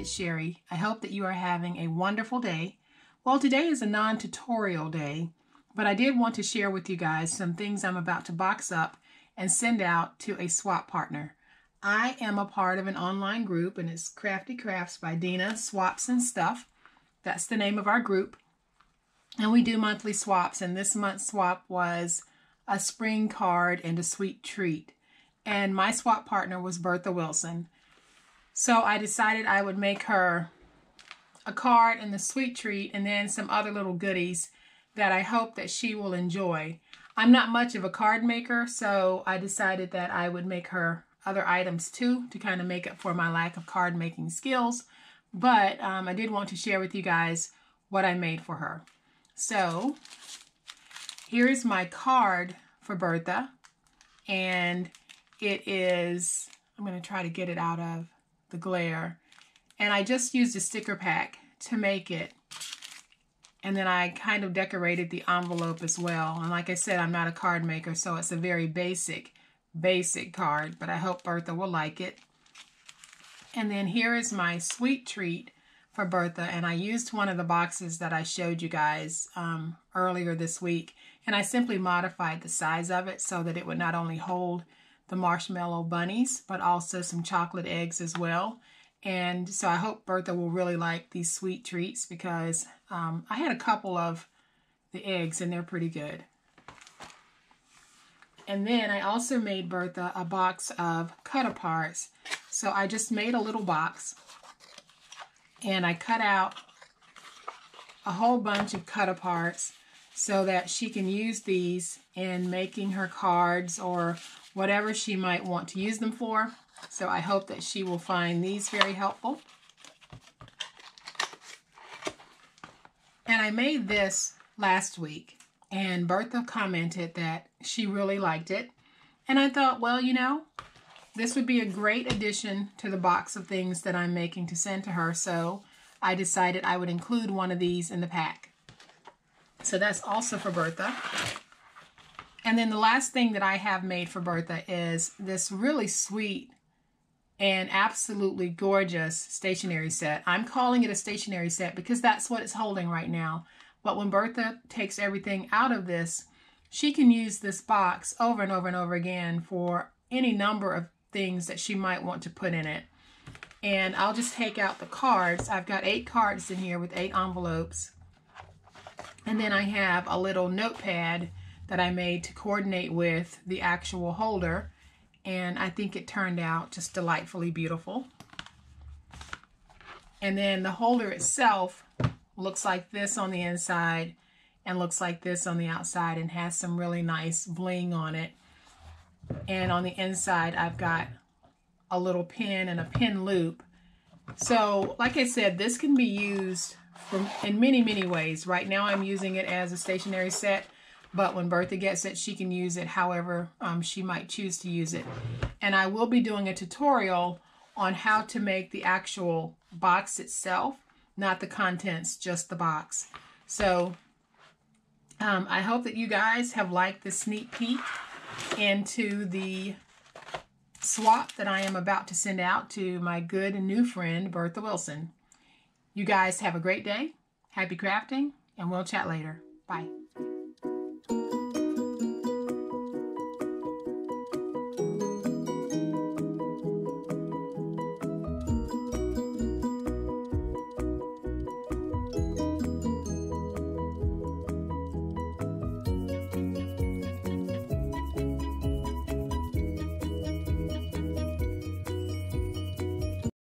it's Sherry. I hope that you are having a wonderful day. Well, today is a non-tutorial day, but I did want to share with you guys some things I'm about to box up and send out to a swap partner. I am a part of an online group, and it's Crafty Crafts by Dina Swaps and Stuff. That's the name of our group. And we do monthly swaps, and this month's swap was a spring card and a sweet treat. And my swap partner was Bertha Wilson. So I decided I would make her a card and the sweet treat and then some other little goodies that I hope that she will enjoy. I'm not much of a card maker, so I decided that I would make her other items too to kind of make up for my lack of card making skills. But I did want to share with you guys what I made for her. So here is my card for Bertha, and it is, I'm going to try to get it out of the glare, and I just used a sticker pack to make it, and then I kind of decorated the envelope as well. And like I said, I'm not a card maker, so it's a very basic card, but I hope Bertha will like it. And then here is my sweet treat for Bertha, and I used one of the boxes that I showed you guys earlier this week, and I simply modified the size of it so that it would not only hold the marshmallow bunnies, but also some chocolate eggs as well. And so I hope Bertha will really like these sweet treats, because I had a couple of the eggs and they're pretty good. And then I also made Bertha a box of cut-aparts. So I just made a little box, and I cut out a whole bunch of cut-aparts so that she can use these in making her cards or whatever she might want to use them for. So I hope that she will find these very helpful. And I made this last week, and Bertha commented that she really liked it. And I thought, well, you know, this would be a great addition to the box of things that I'm making to send to her. So I decided I would include one of these in the pack. So that's also for Bertha. And then the last thing that I have made for Bertha is this really sweet and absolutely gorgeous stationery set. I'm calling it a stationery set because that's what it's holding right now. But when Bertha takes everything out of this, she can use this box over and over and over again for any number of things that she might want to put in it. And I'll just take out the cards. I've got 8 cards in here with 8 envelopes. And then I have a little notepad that I made to coordinate with the actual holder. And I think it turned out just delightfully beautiful. And then the holder itself looks like this on the inside and looks like this on the outside, and has some really nice bling on it. And on the inside, I've got a little pin and a pin loop. So, like I said, this can be used in many ways. Right now, I'm using it as a stationery set, but when Bertha gets it, she can use it however she might choose to use it. And I will be doing a tutorial on how to make the actual box itself, not the contents, just the box. So, I hope that you guys have liked this sneak peek into the swap that I am about to send out to my good new friend, Bertha Wilson. You guys have a great day. Happy crafting, and we'll chat later. Bye.